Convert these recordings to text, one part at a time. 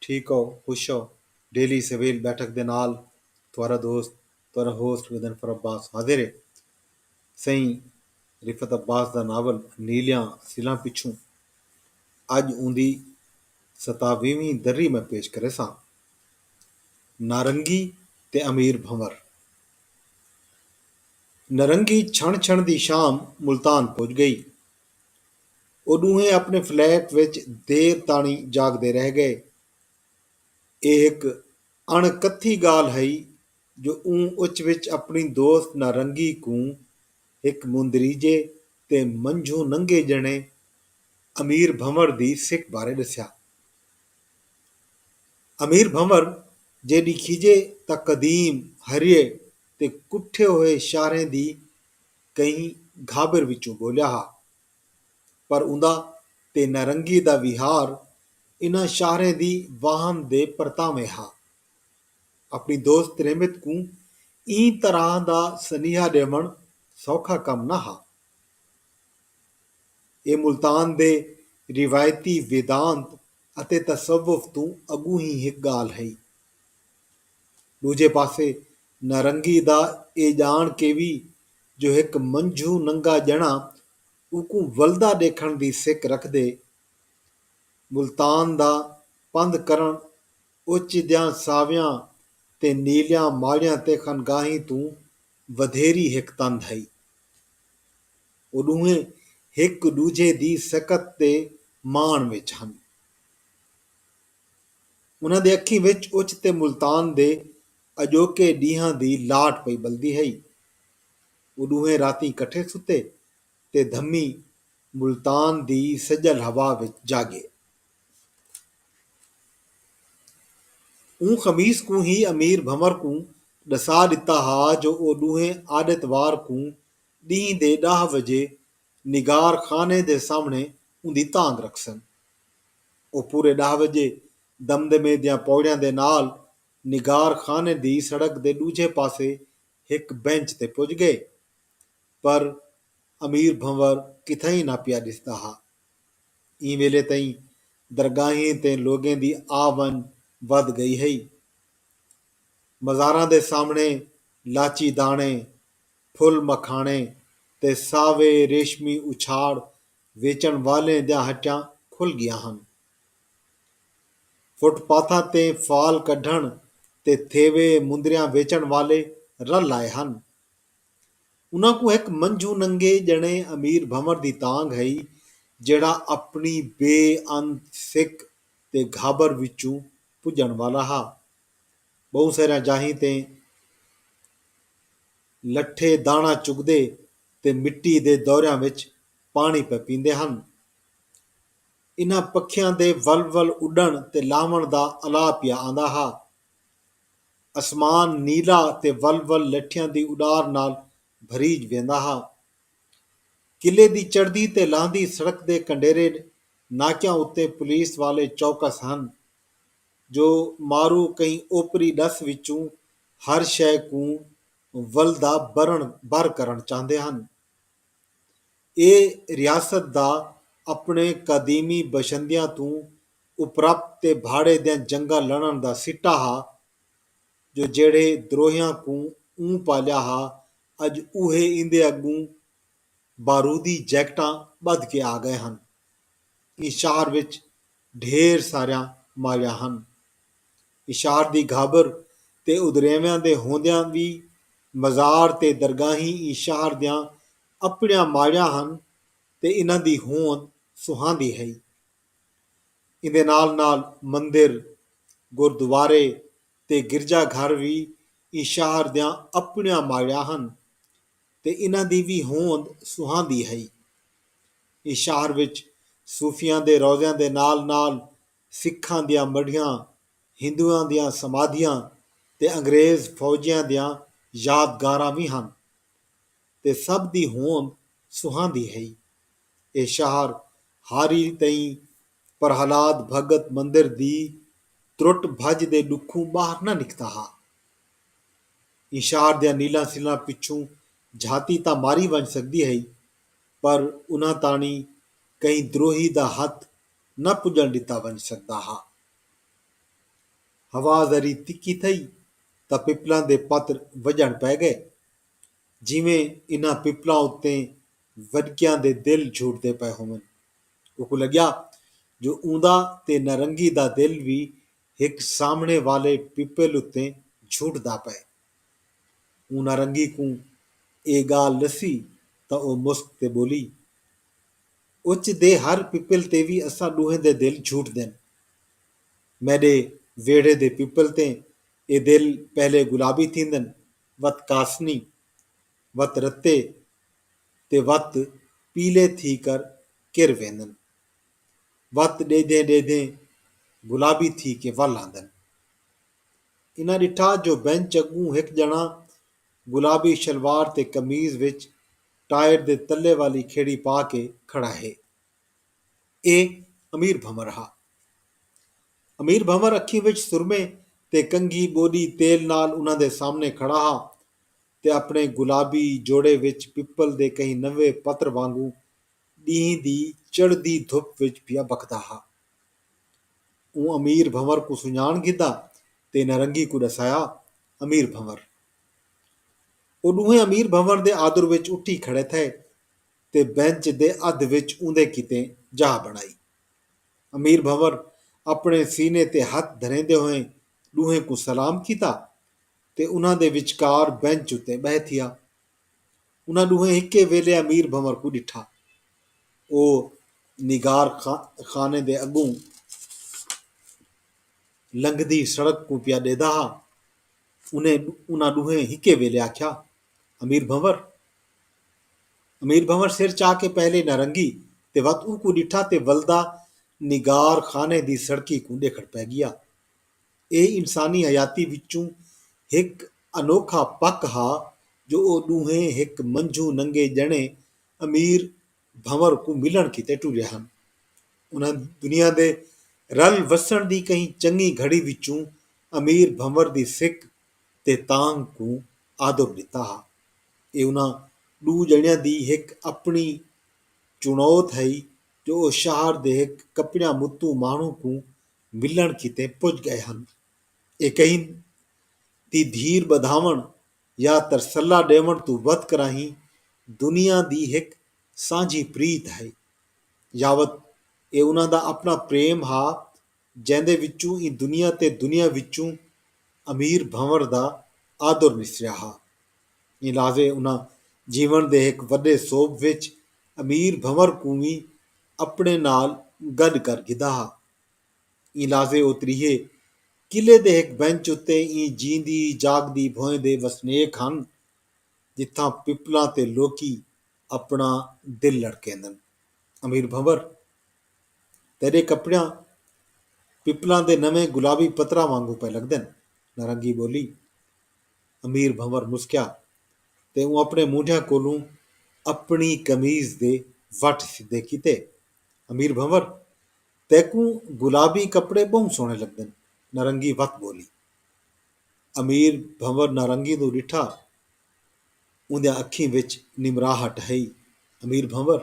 ठीक हो, खुश हो। डेली सवेल बैठक दे नाल तुम्हारा दोस्त, तुम्हारा होस्ट विदन अब्बास हाजिर है। सही रिफत अब्बास का नावल नीलियां सिलां पिछू अज उंदी 27वीं दर्री मैं पेश करे सां। नारंगी ते अमीर भंवर। नरंगी छण छण दी शाम मुल्तान पुज गई। ਉਹ ਦੋਵੇਂ ਆਪਣੇ ਫਲੈਟ ਵਿੱਚ ਦੇਰ ਤਾਣੀ ਜਾਗਦੇ ਰਹਿ ਗਏ। ਇਹ ਇੱਕ ਅਣਕੱਥੀ ਗਾਲ ਹੈ ਜੋ ਉੱਚ ਵਿੱਚ ਆਪਣੀ ਦੋਸਤ ਨਾਰੰਗੀ ਕੂ ਇੱਕ ਮੁੰਦਰੀਜੇ ਤੇ ਮੰਝੂ ਨੰਗੇ ਜਣੇ ਅਮੀਰ ਭੰਵਰ ਦੀ ਸਿੱਖ ਬਾਰੇ ਦੱਸਿਆ। ਅਮੀਰ ਭੰਵਰ ਜਿਹੜੀ ਖਿਜੇ ਤਾਂ ਕਦੀਮ ਹਰੀਏ ਤੇ ਕੁੱਠੇ ਹੋਏ ਇਸ਼ਾਰੇ ਦੀ ਕਈ ਘਾਬਰ ਵਿੱਚੋਂ ਬੋਲਿਆ ਹਾ, ਪਰ ਉਹਦਾ ਤੇ ਨਾਰੰਗੀ ਦਾ ਵਿਹਾਰ ਇਨ੍ਹਾਂ ਇਸ਼ਾਰੇ ਦੀ ਵਾਹਮ ਦੇ ਪਰਤਾਵੇਂ ਹਾ। ਆਪਣੀ ਦੋਸਤ ਰਹਿਮਤ ਕੂ ई ਤਰ੍ਹਾਂ ਦਾ ਸਨੀਹਾ ਦੇਵਣ ਸੌਖਾ ਕੰਮ ਨਾ ਹਾ। ਇਹ ਮੁਲਤਾਨ ਦੇ ਰਿਵਾਇਤੀ ਵੇਦਾਂਤ ਅਤੇ ਤਸਵੁਫ ਤੋਂ ਅਗੂ ਹੀ ਇੱਕ ਗਾਲ ਹੈ। ਦੂਜੇ ਪਾਸੇ ਨਾਰੰਗੀ ਦਾ ਇਹ ਜਾਣ ਕੇ ਵੀ ਜੋ ਇੱਕ ਮੰਝੂ ਨੰਗਾ ਜਣਾ ਉਕੂ ਵਲਦਾ ਦੇਖਣ ਦੀ ਸਿੱਖ ਰੱਖਦੇ, ਮੁਲਤਾਨ ਦਾ ਪੰਧ ਕਰਨ ਉੱਚ ਦਿਆਂ ਸਾਵਿਆਂ ਤੇ ਨੀਲਿਆਂ ਮਾਲਿਆਂ ਤੇ ਖਨਗਾਹੀ ਤੋਂ ਵਧੇਰੀ ਇੱਕ ਤੰਦ ਹੈ। ਉਹ ਦੋਵੇਂ ਇੱਕ ਦੂਜੇ ਦੀ ਸਕਤ ਤੇ ਮਾਣ ਵਿੱਚ ਹਨ। ਉਹਨਾਂ ਦੇ ਅੱਖੀਂ ਵਿੱਚ ਉੱਚ ਤੇ ਮੁਲਤਾਨ ਦੇ ਅਜੋਕੇ ਡੀਹਾਂ ਦੀ ਲਾਟ ਪਈ ਬਲਦੀ ਹੈ। ਉਹ ਦੋਵੇਂ ਰਾਤੀ ਇਕੱਠੇ ਸੁੱਤੇ ਤੇ ਧੰਮੀ ਮੁਲਤਾਨ ਦੀ ਸੱਜਲ ਹਵਾ ਵਿੱਚ ਜਾਗੇ। ਉਹ ਖਮੀਸ ਕੂ ਹੀ ਅਮੀਰ ਭੰਵਰ ਕੂ ਦਸਾ ਦਿੱਤਾ ਹਾ ਜੋ ਉਹ ਦੋਵੇਂ ਆਦਤਵਾਰ ਕੂ ਡੀਂਹ ਦੇ 10 ਵਜੇ ਨਿਗਾਰ ਖਾਨੇ ਦੇ ਸਾਹਮਣੇ ਉਹਦੀ ਤਾਂਗ ਰੱਖਸਨ। ਉਹ ਪੂਰੇ 10 ਵਜੇ ਦਮਦਮੇ ਦੀਆਂ ਪੌੜੀਆਂ ਦੇ ਨਾਲ ਨਿਗਾਰ ਖਾਨੇ ਦੀ ਸੜਕ ਦੇ ਦੂਜੇ ਪਾਸੇ ਇੱਕ ਬੈਂਚ ਤੇ ਪੁੱਜ ਗਏ, ਪਰ ਅਮੀਰ ਭੰਵਰ ਕਿਥੇ ਹੀ ਨਾ ਪਿਆ ਦਿਸਦਾ ਹਾ। ई ਵੇਲੇ ਤਾਈਂ ਦਰਗਾਹੀਂ ਤੇ ਲੋਕਾਂ ਦੀ ਆਵਨ ਵੱਧ ਗਈ ਹੈ। ਮਜ਼ਾਰਾਂ ਦੇ ਸਾਹਮਣੇ ਲਾਚੀ ਦਾਣੇ, ਫੁੱਲ ਮਖਾਣੇ ਤੇ ਸਾਵੇ ਰੇਸ਼ਮੀ ਉਛਾੜ ਵੇਚਣ ਵਾਲੇ ਦੀਆਂ ਹੱਟਾਂ ਖੁੱਲ੍ਹ ਗਈਆਂ ਹਨ। ਫੁੱਟਪਾਥਾਂ ਤੇ ਫਾਲ ਕੱਢਣ ਤੇ ਥੇਵੇ ਮੁੰਦਰੀਆਂ ਵੇਚਣ ਵਾਲੇ ਰਲ ਆਏ ਹਨ। ਉਹਨਾਂ ਕੋ ਇੱਕ ਮੰਝੂ ਨੰਗੇ ਜਣੇ ਅਮੀਰ ਭੰਵਰ ਦੀ ਤਾਂਗ ਹੈ, ਜਿਹੜਾ ਆਪਣੀ ਬੇਅੰਤ ਸਿੱਖ ਤੇ ਘਾਬਰ ਵਿੱਚੋਂ ਪੁੱਜਣ ਵਾਲਾ ਹਾ। ਬਹੁਤ ਸਾਰਿਆਂ ਜਾਹੀਂ ਤੇ ਲੱਠੇ ਦਾਣਾ ਚੁਗਦੇ ਤੇ ਮਿੱਟੀ ਦੇ ਦੌਰਿਆਂ ਵਿੱਚ ਪਾਣੀ ਪੀਂਦੇ ਹਨ। ਇਨ੍ਹਾਂ ਪੱਖਿਆਂ ਦੇ ਵਲ ਉੱਡਣ ਤੇ ਲਾਵਣ ਦਾ ਅਲਾਪਿਆ ਆਂਦਾ ਹਾ। ਅਸਮਾਨ ਨੀਲਾ ਤੇ ਵਲ ਲੱਠਿਆਂ ਦੀ ਉਡਾਰ ਨਾਲ ਭਰੀਜ ਵੇਂਦਾ ਹਾ। ਕਿਲੇ ਦੀ ਚੜ੍ਹਦੀ ਤੇ ਲਾਂਦੀ ਸੜਕ ਦੇ ਕੰਡੇਰੇ ਨਾਕਿਆਂ ਉੱਤੇ ਪੁਲਿਸ ਵਾਲੇ ਚੌਕਸ ਹਨ, ਜੋ ਮਾਰੂ ਕਈ ਓਪਰੀ ਡਸ ਵਿੱਚੋਂ ਹਰ ਸ਼ੈ ਕੂ ਵਲ ਦਾ ਬਰ ਕਰਨ ਚਾਹੁੰਦੇ ਹਨ। ਇਹ ਰਿਆਸਤ ਦਾ ਆਪਣੇ ਕਦੀਮੀ ਬਸ਼ੰਦਿਆਂ ਤੋਂ ਉਪਰਪਤ ਤੇ ਭਾੜੇ ਦੀਆਂ ਜੰਗਾਂ ਲੜਨ ਦਾ ਸਿੱਟਾ ਹਾ, ਜੋ ਜਿਹੜੇ ਦਰੋਹਿਆਂ ਕੂ ਪਾਲਿਆ ਹਾ, ਅੱਜ ਉਹੇ ਇੰਦੇ ਅੱਗੋਂ ਬਾਰੂਦੀ ਜੈਕਟਾਂ ਬੱਧ ਕੇ ਆ ਗਏ ਹਨ। ਇਸ ਸ਼ਹਿਰ ਵਿੱਚ ਢੇਰ ਸਾਰੀਆਂ ਮਾਲਿਆਂ ਹਨ। ਇਸ਼ਾਰ ਦੀ ਘਾਬਰ ਤੇ ਉਦਰੇਵਿਆਂ ਦੇ ਹੁੰਦਿਆਂ ਵੀ ਮਜ਼ਾਰ ਤੇ ਦਰਗਾਹੀਂ ਇਸ਼ਾਰ ਦੀਆਂ ਆਪਣੀਆਂ ਮਾਲਿਆਂ ਹਨ ਤੇ ਇਹਨਾਂ ਦੀ ਹੋਂਦ ਸੁਹਾਂਦੀ ਹੈ। ਇਹਦੇ ਨਾਲ ਨਾਲ ਮੰਦਿਰ, ਗੁਰਦੁਆਰੇ ਤੇ ਗਿਰਜਾ ਘਰ ਵੀ ਇਸ਼ਾਰ ਦੀਆਂ ਆਪਣੀਆਂ ਮਾਲਿਆਂ ਹਨ ਤੇ ਇਹਨਾਂ ਦੀ ਵੀ ਹੋਂਦ ਸੁਹਾਂਦੀ ਹੈ। ਇਸ ਸ਼ਹਿਰ ਵਿੱਚ ਸੂਫੀਆਂ ਦੇ ਰੌਜ਼ਿਆਂ ਦੇ ਨਾਲ ਨਾਲ ਸਿੱਖਾਂ ਦੀਆਂ ਮੜੀਆਂ, ਹਿੰਦੂਆਂ ਦੀਆਂ ਸਮਾਧੀਆਂ ਤੇ ਅੰਗਰੇਜ਼ ਫੌਜੀਆਂ ਦੀਆਂ ਯਾਦਗਾਰਾਂ ਵੀ ਹਨ ਤੇ ਸਭ ਦੀ ਹੋਂਦ ਸੁਹਾਂਦੀ ਹੈ। ਇਹ ਸ਼ਹਿਰ ਹਾਰੀ ਤਈ ਪ੍ਰਹਲਾਦ ਭਗਤ ਮੰਦਿਰ ਦੀ ਤਰੁੱਟ ਭੱਜ ਦੇ ਦੁੱਖੋਂ ਬਾਹਰ ਨਾ ਨਿਕਲਦਾ ਹਾ। ਇਸ ਸ਼ਹਿਰ ਦੀਆਂ ਨੀਲਾਂ ਸਿਲਾਂ ਪਿੱਛੋਂ ਝਾਤੀ ਤਾਂ ਮਾਰੀ ਬਣ ਸਕਦੀ ਹੈ, ਪਰ ਉਹਨਾਂ ਤਾਣੀ ਕਈ ਦਰੋਹੀ ਦਾ ਹੱਥ ਨਾ ਪੁੱਜਣ ਦਿੱਤਾ ਬਣ ਸਕਦਾ ਹਾ। ਹਵਾ ਜ਼ਰੀ ਤਿੱਖੀ ਥਈ ਤਾਂ ਪਿੱਪਲਾਂ ਦੇ ਪੱਤ ਵੱਜਣ ਪੈ ਗਏ। ਜਿਵੇਂ ਇਨ੍ਹਾਂ ਪਿੱਪਲਾਂ ਉੱਤੇ ਵਡਕਿਆਂ ਦੇ ਦਿਲ ਝੂਟਦੇ ਪਏ ਹੋਵਨ। ਉਹ ਲੱਗਿਆ ਜੋ ਊਂਦਾ ਤੇ ਨਾਰੰਗੀ ਦਾ ਦਿਲ ਵੀ ਇੱਕ ਸਾਹਮਣੇ ਵਾਲੇ ਪਿੱਪਲ ਉੱਤੇ ਝੂਟਦਾ ਪਏ। ਉਹ ਨਾਰੰਗੀ ਕੂ ਇਹ ਗੱਲ ਦੱਸੀ ਤਾਂ ਉਹ ਮੁਸਕ ਤੇ ਬੋਲੀ, ਉੱਚ ਦੇ ਹਰ ਪਿੱਪਲ ਤੇ ਵੀ ਅਸਾਂ ਦੋਹੇ ਦੇ ਦਿਲ ਝੂਟਦੇ ਨੇ। ਮੇਰੇ ਵਿਹੜੇ ਦੇ ਪਿੱਪਲ ਤੇ ਇਹ ਦਿਲ ਪਹਿਲੇ ਗੁਲਾਬੀ ਥींदन, वत कासनी, वत रते ते वत पीले थी कर किर वेंदन, वत ॾेदे ॾेदे गुलाबी थी के वल आंदन। इन्हां ॾिठा जो बेंच अॻूं हिकु ॼणा गुलाबी शलवार ते कमीज़ ਵਿੱਚ ਟਾਇਰ ਦੇ ਤੱਲੇ ਵਾਲੀ ਖੇੜੀ ਪਾ ਕੇ ਖੜਾ ਹੈ। ਇਹ ਅਮੀਰ ਭੰਵਰ ਹਾਂ। ਅਮੀਰ ਭੰਵਰ ਅੱਖੀਂ ਵਿੱਚ ਸੁਰਮੇ ਤੇ ਕੰਘੀ ਬੋਡੀ ਤੇਲ ਨਾਲ ਉਹਨਾਂ ਦੇ ਸਾਹਮਣੇ ਖੜਾ ਹਾਂ ਤੇ ਆਪਣੇ ਗੁਲਾਬੀ ਜੋੜੇ ਵਿੱਚ ਪਿੱਪਲ ਦੇ ਕਈ ਨਵੇਂ ਪੱਤਰ ਵਾਂਗੂ ਡੀਂਹ ਦੀ ਚੜ੍ਹਦੀ ਧੁੱਪ ਵਿੱਚ ਪਿਆ ਬਕਦਾ ਹਾਂ। ਉਹ ਅਮੀਰ ਭੰਵਰ ਕੋ ਸੁञाण ਗਿੱਧਾ ਤੇ ਨਾਰੰਗੀ ਕੋ ਦਸਾਇਆ ਅਮੀਰ ਭੰਵਰ। ਉਹ ਦੋਵੇਂ ਅਮੀਰ ਭੰਵਰ ਦੇ ਆਦਰ ਵਿੱਚ ਉੱਠੀ ਖੜੇ ਥੇ ਤੇ ਬੈਂਚ ਦੇ ਅੱਧ ਵਿੱਚ ਉਂਦੇ ਕਿਤੇ ਜਾ ਬਣਾਈ। ਅਮੀਰ ਭੰਵਰ ਆਪਣੇ ਸੀਨੇ ਤੇ ਹੱਥ ਧਰੇਂਦੇ ਹੋਏ ਦੋਹੇ ਕੋ ਸਲਾਮ ਕੀਤਾ ਤੇ ਉਹਨਾਂ ਦੇ ਵਿਚਕਾਰ ਬੈਂਚ ਉੱਤੇ ਬਹਿ ਥਿਆ। ਉਹਨਾਂ ਦੋਹੇ ਇੱਕੇ ਵੇਲੇ ਅਮੀਰ ਭੰਵਰ ਕੋ ਡਿਠਾ। ਉਹ ਨਿਗਾਰ ਖਾਨੇ ਦੇ ਅੱਗੋਂ ਲੰਘਦੀ ਸੜਕ ਕੋ ਪਿਆ ॾेदा हा। ਉਹਨਾਂ ਦੋਹੇ ਇੱਕੇ ਵੇਲੇ ਆਖਿਆ, ਅਮੀਰ ਭੰਵਰ। ਅਮੀਰ ਭੰਵਰ ਸਿਰ ਚਾਹ ਕੇ ਪਹਿਲੇ ਨਾਰੰਗੀ ਤੇ ਵਤ ਉਹ ਕੋ ਡਿਠਾ ਤੇ ਵਲਦਾ ਨਿਗਾਰ ਖਾਨੇ ਦੀ ਸੜਕੀ ਕੋ ਦੇਖੜ ਪੈ ਗਿਆ। ਇਹ ਇਨਸਾਨੀ ਹਯਾਤੀ ਵਿੱਚੋਂ ਇੱਕ ਅਨੋਖਾ ਪੱਕ ਹਾ ਜੋ ਉਹ ਦੋਹੇ ਇੱਕ ਮੰਝੂ ਨੰਗੇ ਜਣੇ ਅਮੀਰ ਭੰਵਰ ਕੋ ਮਿਲਣ ਕਿਤੇ ਟੁਰੇ ਹਨ। ਉਹਨਾਂ ਦੁਨੀਆ ਦੇ ਰਲ ਵਸਣ ਦੀ ਕਈ ਚੰਗੀ ਘੜੀ ਵਿੱਚੋਂ ਅਮੀਰ ਭੰਵਰ ਦੀ ਸਿੱਖ ਤੇ ਤਾਂਗ ਕੋ ਆਦਰ ਦਿੱਤਾ ਹਾ। ਇਹ ਉਹਨਾਂ ਦੋ ਜਣਿਆਂ ਦੀ ਇੱਕ ਆਪਣੀ ਚੁਣੌਤ ਹੈ ਜੋ ਉਹ ਸ਼ਹਿਰ ਦੇ ਇੱਕ ਕੱਪੜਿਆਂ ਮੁੱਤੂ ਮਾਣੂ ਕੋ ਮਿਲਣ ਕਿਤੇ ਪੁੱਜ ਗਏ ਹਨ। ਇਹ ਕਈ ਦੀ ਧੀਰ ਵਧਾਵਣ ਜਾਂ ਤਰਸੱਲਾ ਦੇਵਣ ਤੋਂ ਵੱਧ ਕਰਾਹੀਂ ਦੁਨੀਆ ਦੀ ਇੱਕ ਸਾਂਝੀ ਪ੍ਰੀਤ ਹੈ। ਯਾਵਤ ਇਹ ਉਹਨਾਂ ਦਾ ਆਪਣਾ ਪ੍ਰੇਮ ਹਾ ਜਿਹਦੇ ਵਿੱਚੋਂ ਇਹ ਦੁਨੀਆ ਤੇ ਦੁਨੀਆ ਵਿੱਚੋਂ ਅਮੀਰ ਭੰਵਰ ਦਾ ਆਦਰ ਨਿਸਰਿਆ ਹਾ। ਇਹ ਲਾਜ਼ੇ ਉਹਨਾਂ ਜੀਵਨ ਦੇ ਇੱਕ ਵੱਡੇ ਸੋਭ ਵਿੱਚ ਅਮੀਰ ਭੰਵਰ ਕੋ ਵੀ ਆਪਣੇ ਨਾਲ ਗੱਡ ਕਰ ਗਿਦਾ ਹਾ। ਇਹ ਲਾਜ਼ੇ ਉਤਰੀਏ ਕਿਲੇ ਦੇ ਇੱਕ ਬੈਂਚ ਉੱਤੇ ਇਹ ਜੀਂਦੀ ਜਾਗਦੀ ਭੋਏ ਦੇ ਵਸਨੇਕ ਹਨ ਜਿੱਥਾਂ ਪਿੱਪਲਾਂ ਤੇ ਲੋਕੀ ਆਪਣਾ ਦਿਲ ਲੜਕੇਂਦੇ ਹਨ। ਅਮੀਰ ਭੰਵਰ, ਤੇਰੇ ਕੱਪੜਿਆਂ ਪਿੱਪਲਾਂ ਦੇ ਨਵੇਂ ਗੁਲਾਬੀ ਪੱਤਰਾਂ ਵਾਂਗੂ ਪੈ ਲੱਗਦੇ ਨੇ, ਨਾਰੰਗੀ ਬੋਲੀ। ਅਮੀਰ ਭੰਵਰ ਮੁਸਕਿਆ ਤੇ ਉਹ ਆਪਣੇ ਮੂੰਢਿਆਂ ਕੋਲੋਂ ਆਪਣੀ ਕਮੀਜ਼ ਦੇ ਵੱਟ ਸਿੱਧੇ ਕੀਤੇ। ਅਮੀਰ ਭੰਵਰ, ਤੈਕੂ ਗੁਲਾਬੀ ਕੱਪੜੇ ਬਹੁਤ ਸੋਹਣੇ ਲੱਗਦੇ ਨੇ, ਨਾਰੰਗੀ ਵਤ ਬੋਲੀ। ਅਮੀਰ ਭੰਵਰ ਨਾਰੰਗੀ ਨੂੰ ਡਿਠਾ। ਉਹਦੀਆਂ ਅੱਖੀਂ ਵਿੱਚ ਨਿਮਰਾਹਟ ਹੈ। ਅਮੀਰ ਭੰਵਰ,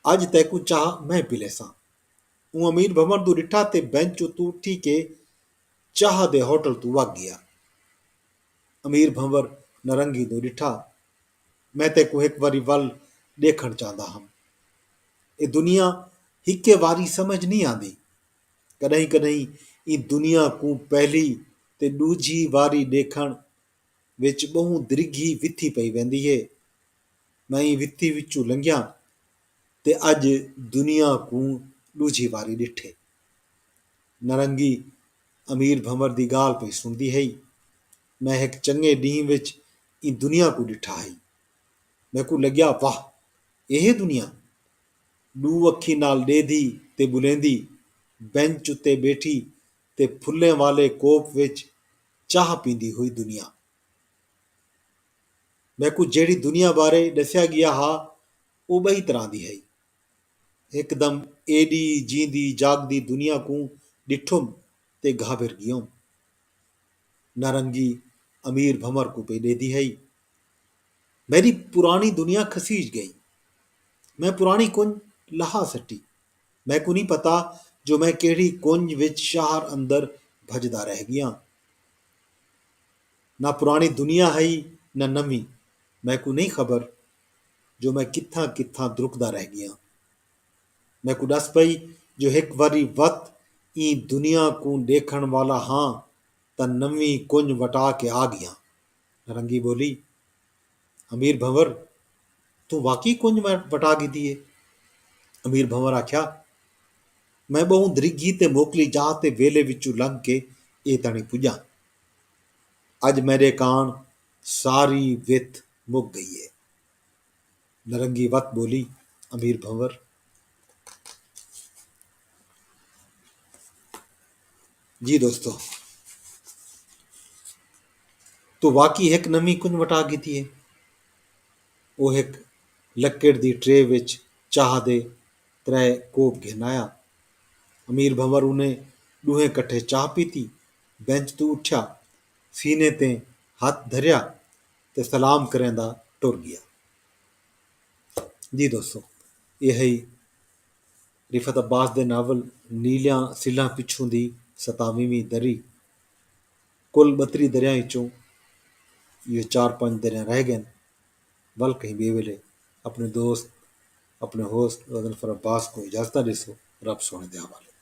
ਅੱਜ ਤੈਕੂ ਚਾਹ ਮੈਂ ਪੀ ਲੈ ਸਾਂ। ਉਹ ਅਮੀਰ ਭੰਵਰ ਨੂੰ ਡਿਠਾ ਤੇ ਬੈਂਚ ਉੱਤੋਂ ਉੱਠੀ ਕੇ ਚਾਹ ਦੇ ਹੋਟਲ ਤੋਂ ਵਗ ਗਿਆ। ਅਮੀਰ ਭੰਵਰ ਨਾਰੰਗੀ ਨੂੰ ਡਿਠਾ, ਮੈਂ ਤੈਕੂ ਇੱਕ ਵਾਰੀ ਵੱਲ ਦੇਖਣ ਚਾਹੁੰਦਾ ਹਾਂ। ਇਹ ਦੁਨੀਆ ਇੱਕੇ ਵਾਰੀ ਸਮਝ ਨਹੀਂ ਆਉਂਦੀ। ਕਦੇ ਕਦੇ ਇਹ ਦੁਨੀਆ ਕੋ ਪਹਿਲੀ ਤੇ ਦੂਜੀ ਵਾਰੀ ਦੇਖਣ ਵਿੱਚ ਬਹੁਤ ਦ੍ਰਿਘੀ ਵਿੱਥੀ ਪਈ ਵਹਿੰਦੀ ਹੈ। ਮੈਂ ਇਹ ਵਿੱਥੀ ਵਿੱਚੋਂ ਲੰਘਿਆ ਤੇ ਅੱਜ ਦੁਨੀਆ ਕੋ ਦੂਜੀ ਵਾਰੀ ਡਿੱਠੇ। ਨਾਰੰਗੀ ਅਮੀਰ ਭੰਵਰ ਦੀ ਗਾਲ ਪਈ ਸੁਣਦੀ ਹੈ। ਮੈਂ ਇੱਕ ਚੰਗੇ ਡੀਂਹ ਵਿੱਚ ਇਹ ਦੁਨੀਆ ਕੋ ਡਿੱਠਾ ਹੈ। ਮੈਂ ਕੋ ਲੱਗਿਆ, ਵਾਹ, ਇਹ ਦੁਨੀਆ। ਦੂ ਅੱਖੀ ਨਾਲ ਡੇਦੀ ਤੇ ਬੁਲੇਂਦੀ ਬੈਂਚ ਉੱਤੇ ਬੈਠੀ ਤੇ ਫੁੱਲੇ ਵਾਲੇ ਕੋਪ ਵਿੱਚ ਚਾਹ ਪੀਂਦੀ ਹੋਈ ਦੁਨੀਆ। ਮੈਂ ਕੋ ਜਿਹੜੀ ਦੁਨੀਆ ਬਾਰੇ ਦੱਸਿਆ ਗਿਆ ਹਾ ਉਹ ਬਈ ਤਰ੍ਹਾਂ ਦੀ ਹੈ। ਇੱਕਦਮ ਏਡੀ ਜੀਂਦੀ ਜਾਗਦੀ ਦੁਨੀਆ ਕੋ ਡਿਠੁਮ ਤੇ ਘਾਬਰ ਗਿਓ। ਨਾਰੰਗੀ ਅਮੀਰ ਭੰਵਰ ਕੋ ਪਈ ਦੇਦੀ ਹੈ। ਮੇਰੀ ਪੁਰਾਣੀ ਦੁਨੀਆ ਖਸੀਜ ਗਈ। ਮੈਂ ਪੁਰਾਣੀ ਕੁੰਜ ਲਾਹਾ ਸੱਟੀ। ਮੈਂ ਕੋ ਨਹੀਂ ਪਤਾ ਜੋ ਮੈਂ ਕਿਹੜੀ ਕੁੰਜ ਵਿੱਚ ਸ਼ਹਿਰ ਅੰਦਰ भजदा रह गया। ना पुरानी दुनिया है ना नवी, मैकू नहीं खबर जो मैं कित्थां कित्थां दुरुकदा रह गया। मैकू दस पई जो एक वरी वत ई दुनिया को देखण वाला हाँ त नवी कुंज वटा के आ गया। नरंगी बोली, अमीर भंवर तू वाकई कुंज वटा गई दिए। अमीर भंवर आख्या, मैं बहु दरिगी ते मोकली जा ते वेले विचू लंघ के ए तणी पुजा। अज मेरे कान सारी विथ मुक गई है। नरंगी वत बोली, अमीर भंवर जी दोस्तों, तो वाकई एक नवी कुंज वटा गई थी। ਉਹ ਇੱਕ ਲੱਕੜ ਦੀ ਟਰੇ ਵਿੱਚ ਚਾਹ ਦੇ ਤਰੇ ਕੋਪ ਘਿਨ ਆਇਆ। ਅਮੀਰ ਭੰਵਰ ਉਹਨੇ ਦੋਹੇ ਇਕੱਠੇ ਚਾਹ ਪੀਤੀ, ਬੈਂਚ ਤੋਂ ਉੱਠਿਆ, ਸੀਨੇ ਤੇ ਹੱਥ ਧਰਿਆ ਤੇ ਸਲਾਮ ਕਰੇਂਦਾ ਟੁਰ ਗਿਆ। ਜੀ ਦੋਸਤੋ, ਇਹ ਹੀ ਰਿਫਤ ਅਬਾਸ ਦੇ ਨਾਵਲ ਨੀਲਿਆਂ ਸਿੱਲਾਂ ਪਿੱਛੋਂ ਦੀ 27ਵੀਂ ਦਰੀ। ਕੁੱਲ 32 ਦਰਿਆਂ ਵਿੱਚੋਂ ਇਹ 4-5 ਦਰਿਆਂ ਰਹਿ ਗਏ। बल कहीं बेवेले अपने दोस्त अपने होस्ट वदन फर अब्बास को इजाज़त दिसो। रब सोने दे हवाले।